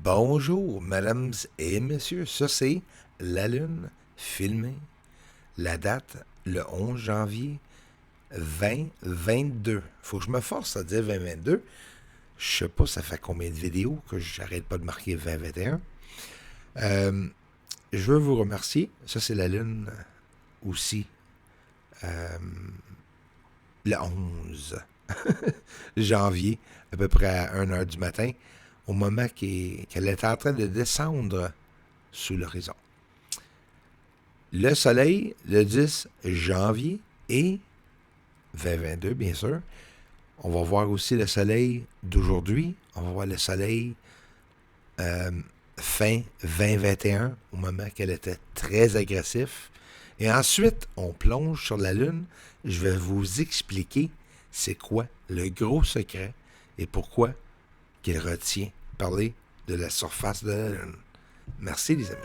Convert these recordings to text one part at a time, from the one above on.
Bonjour, mesdames et messieurs. Ça, c'est la Lune filmée. La date, le 11 janvier 2022. Faut que je me force à dire 2022. Je sais pas, ça fait combien de vidéos que j'arrête pas de marquer 2021. Je veux vous remercier. Ça, c'est la Lune aussi. Le 11 janvier, à peu près à 1h du matin, au moment qu'elle était en train de descendre sous l'horizon. Le soleil, le 10 janvier et 2022, bien sûr. On va voir aussi le soleil d'aujourd'hui. On va voir le soleil fin 2021, au moment qu'elle était très agressif. Et ensuite, on plonge sur la Lune. Je vais vous expliquer c'est quoi le gros secret et pourquoi qu'il retient parler de la surface de la Lune. Merci les amis.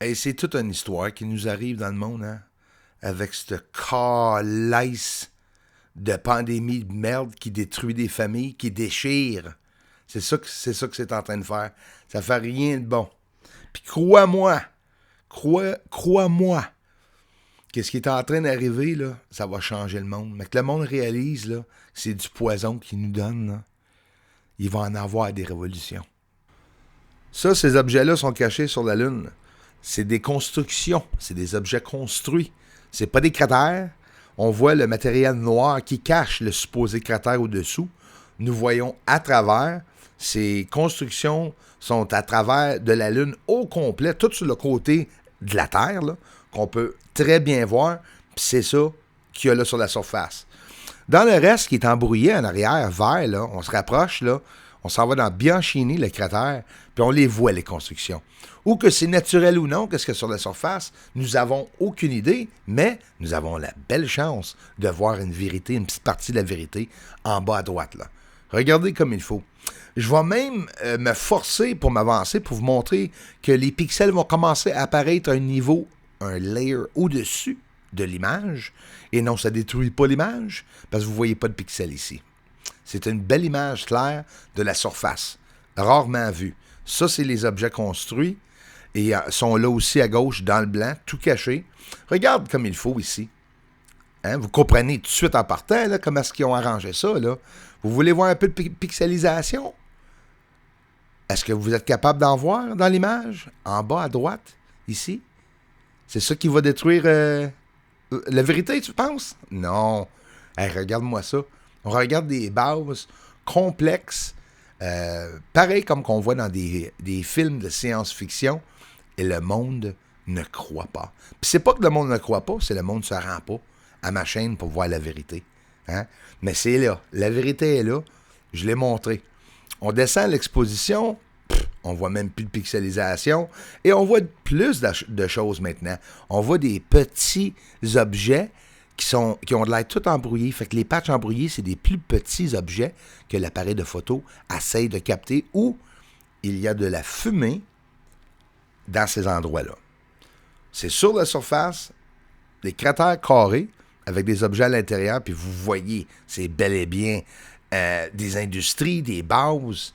Et c'est toute une histoire qui nous arrive dans le monde, hein? Avec cette calice de pandémie de merde qui détruit des familles, qui déchire. C'est ça que c'est en train de faire. Ça fait rien de bon. Puis crois-moi, que ce qui est en train d'arriver, là, ça va changer le monde. Mais que le monde réalise, là, que c'est du poison qu'ils nous donnent, là, il va en avoir des révolutions. Ça, ces objets-là sont cachés sur la Lune. C'est des constructions, c'est des objets construits. C'est pas des cratères. On voit le matériel noir qui cache le supposé cratère au-dessous. Nous voyons à travers. Ces constructions sont à travers de la Lune au complet, tout sur le côté de la Terre, là, qu'on peut très bien voir. Puis c'est ça qu'il y a là sur la surface. Dans le reste qui est embrouillé en arrière, vert, là, on se rapproche, là, On s'en va dans Bianchini, le cratère, puis on les voit, les constructions. Ou que c'est naturel ou non, qu'est-ce qu'il y a sur la surface, nous n'avons aucune idée, mais nous avons la belle chance de voir une vérité, une petite partie de la vérité en bas à droite, là. Regardez comme il faut. Je vais même me forcer pour m'avancer, pour vous montrer que les pixels vont commencer à apparaître à un niveau, un layer au-dessus de l'image. Et non, ça ne détruit pas l'image, parce que vous ne voyez pas de pixels ici. C'est une belle image claire de la surface, rarement vue. Ça, c'est les objets construits, et sont là aussi à gauche, dans le blanc, tout caché. Regarde comme il faut ici. Hein? Vous comprenez tout de suite en partant, là, comment est-ce qu'ils ont arrangé ça, là. Vous voulez voir un peu de pixelisation? Est-ce que vous êtes capable d'en voir dans l'image? En bas à droite, ici? C'est ça qui va détruire la vérité, tu penses? Non. Hey, regarde-moi ça. On regarde des bases complexes, pareil comme qu'on voit dans des films de science-fiction, et le monde ne croit pas. Puis c'est pas que le monde ne croit pas, c'est le monde ne se rend pas à ma chaîne pour voir la vérité. Hein? Mais c'est là. La vérité est là. Je l'ai montré. On descend à l'exposition, on voit même plus de pixelisation, et on voit plus de choses maintenant. On voit des petits objets qui ont de l'air tout embrouillés. Fait que les patchs embrouillés, c'est des plus petits objets que l'appareil de photo essaye de capter, où il y a de la fumée dans ces endroits-là. C'est sur la surface, des cratères carrés, avec des objets à l'intérieur, puis vous voyez, c'est bel et bien des industries, des bases.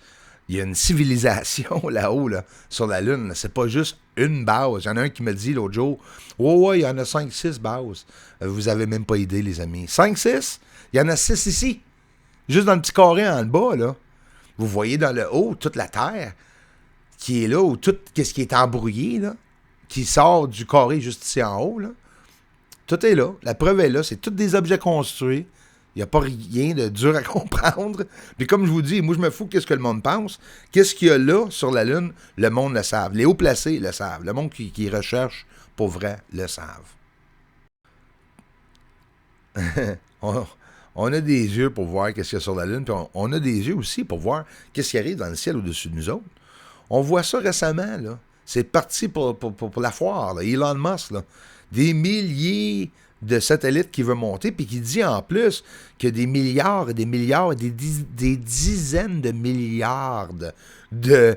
Il y a une civilisation là-haut, là, sur la Lune. C'est pas juste une base. Il y en a un qui me dit l'autre jour, « Ouais, il y en a 5-6 bases. » Vous avez même pas idée, les amis. 5-6? Il y en a 6 ici. Juste dans le petit carré en bas, là. Vous voyez dans le haut toute la Terre qui est là, ou tout ce qui est embrouillé, là, qui sort du carré juste ici en haut, là. Tout est là. La preuve est là. C'est tous des objets construits. Il n'y a pas rien de dur à comprendre. Puis comme je vous dis, moi je me fous de ce que le monde pense. Qu'est-ce qu'il y a là sur la Lune? Le monde le savent. Les hauts placés le savent. Le monde qui recherche pour vrai le savent. On a des yeux pour voir qu'est-ce qu'il y a sur la Lune. Puis on a des yeux aussi pour voir qu'est-ce qui arrive dans le ciel au-dessus de nous autres. On voit ça récemment, là. C'est parti pour la foire, là. Elon Musk, là. Des milliers de satellites qui veut monter, puis qui dit en plus que des milliards et des milliards, des dizaines de milliards de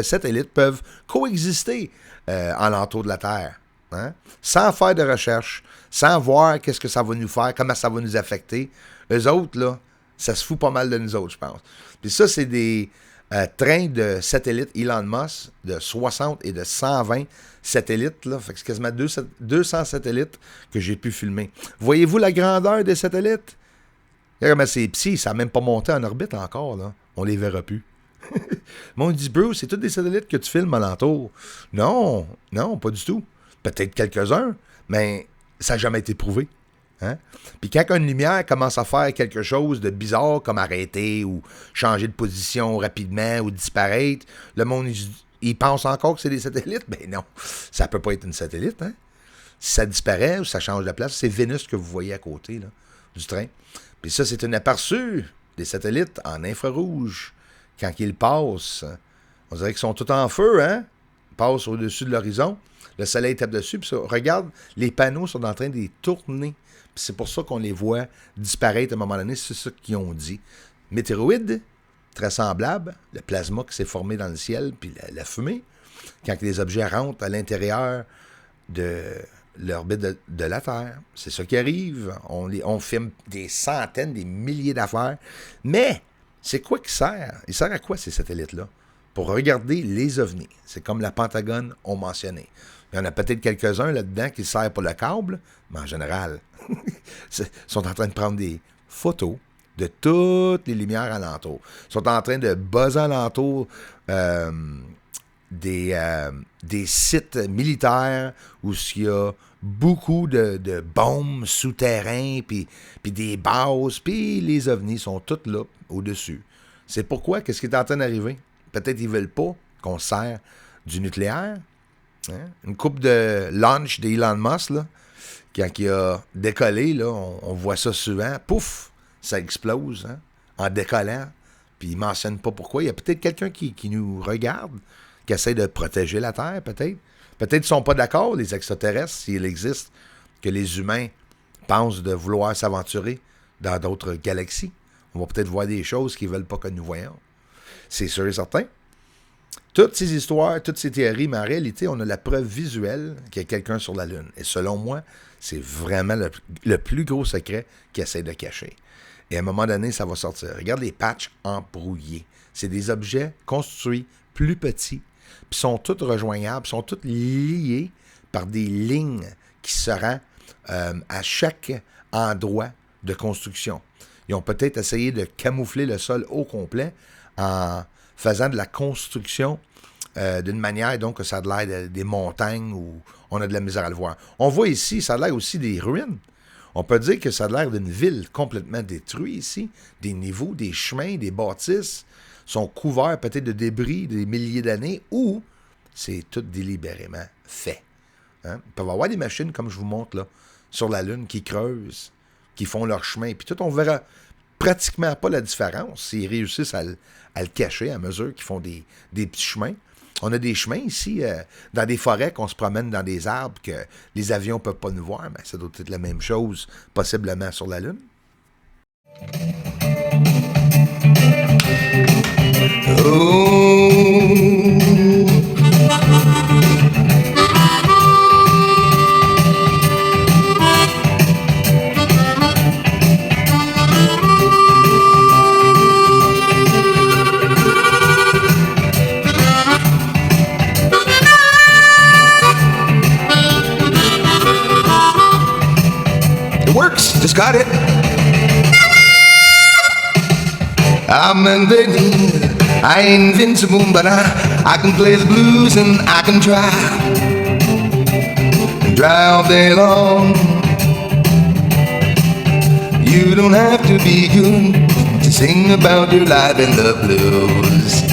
satellites peuvent coexister en l'entour de la Terre, hein? Sans faire de recherche, sans voir qu'est-ce que ça va nous faire, comment ça va nous affecter. Eux autres, là, ça se fout pas mal de nous autres, je pense. Puis ça, c'est des trains de satellites Elon Musk de 60 et de 120 satellites, là. Fait que c'est quasiment 200 satellites que j'ai pu filmer. Voyez-vous la grandeur des satellites? Regarde comment c'est petit, ça n'a même pas monté en orbite encore, là. On les verra plus. Mais on dit, Bruce, c'est tous des satellites que tu filmes alentour. Non, pas du tout. Peut-être quelques-uns, mais ça n'a jamais été prouvé. Hein? Puis quand une lumière commence à faire quelque chose de bizarre, comme arrêter ou changer de position rapidement ou disparaître, le monde, il pense encore que c'est des satellites. Ben non, ça peut pas être une satellite. Hein? Si ça disparaît ou ça change de place, c'est Vénus que vous voyez à côté là, du train. Puis ça, c'est un aperçu des satellites en infrarouge. Quand ils passent, on dirait qu'ils sont tout en feu, hein? Ils passent au-dessus de l'horizon. Le soleil tape dessus. Puis ça, regarde, les panneaux sont en train de les tourner. Puis c'est pour ça qu'on les voit disparaître à un moment donné. C'est ça qu'ils ont dit. Météoroïdes, très semblable. Le plasma qui s'est formé dans le ciel, puis la fumée. Quand les objets rentrent à l'intérieur de l'orbite de la Terre. C'est ça qui arrive. On filme des centaines, des milliers d'affaires. Mais, c'est quoi qui sert? Il sert à quoi ces satellites-là? Pour regarder les ovnis. C'est comme la Pentagone ont mentionné. Il y en a peut-être quelques-uns là-dedans qui servent pour le câble, mais en général, ils sont en train de prendre des photos de toutes les lumières alentour. Ils sont en train de buzzer alentour des sites militaires où il y a beaucoup de bombes souterrains, puis des bases, puis les ovnis sont toutes là, au-dessus. C'est pourquoi, qu'est-ce qui est en train d'arriver? Peut-être qu'ils ne veulent pas qu'on sert du nucléaire. Hein? Une coupe de launch d'Elon Musk, là, quand il a décollé, là, on voit ça souvent, pouf, ça explose, hein, en décollant. Puis ils ne mentionnent pas pourquoi. Il y a peut-être quelqu'un qui nous regarde, qui essaie de protéger la Terre, peut-être. Peut-être qu'ils ne sont pas d'accord, les extraterrestres, s'il existe, que les humains pensent de vouloir s'aventurer dans d'autres galaxies. On va peut-être voir des choses qu'ils ne veulent pas que nous voyons. C'est sûr et certain. Toutes ces histoires, toutes ces théories, mais en réalité, on a la preuve visuelle qu'il y a quelqu'un sur la Lune. Et selon moi, c'est vraiment le plus gros secret qu'ils essaient de cacher. Et à un moment donné, ça va sortir. Regarde les patchs embrouillés. C'est des objets construits plus petits, puis sont tous rejoignables, sont tous liés par des lignes qui se rendent à chaque endroit de construction. Ils ont peut-être essayé de camoufler le sol au complet en faisant de la construction d'une manière donc que ça a l'air des montagnes où on a de la misère à le voir. On voit ici, ça a l'air aussi des ruines. On peut dire que ça a l'air d'une ville complètement détruite ici. Des niveaux, des chemins, des bâtisses sont couverts peut-être de débris des milliers d'années ou c'est tout délibérément fait. Hein? Il peut y avoir des machines, comme je vous montre là, sur la Lune, qui creusent, qui font leur chemin. Puis tout, on verra pratiquement pas la différence s'ils réussissent à le cacher à mesure qu'ils font des petits chemins. On a des chemins ici, dans des forêts, qu'on se promène dans des arbres que les avions ne peuvent pas nous voir. Mais ça doit être la même chose, possiblement, sur la Lune. Just got it. I'm inventing, I ain't invincible, but I can play the blues and I can try all day long. You don't have to be good to sing about your life in the blues.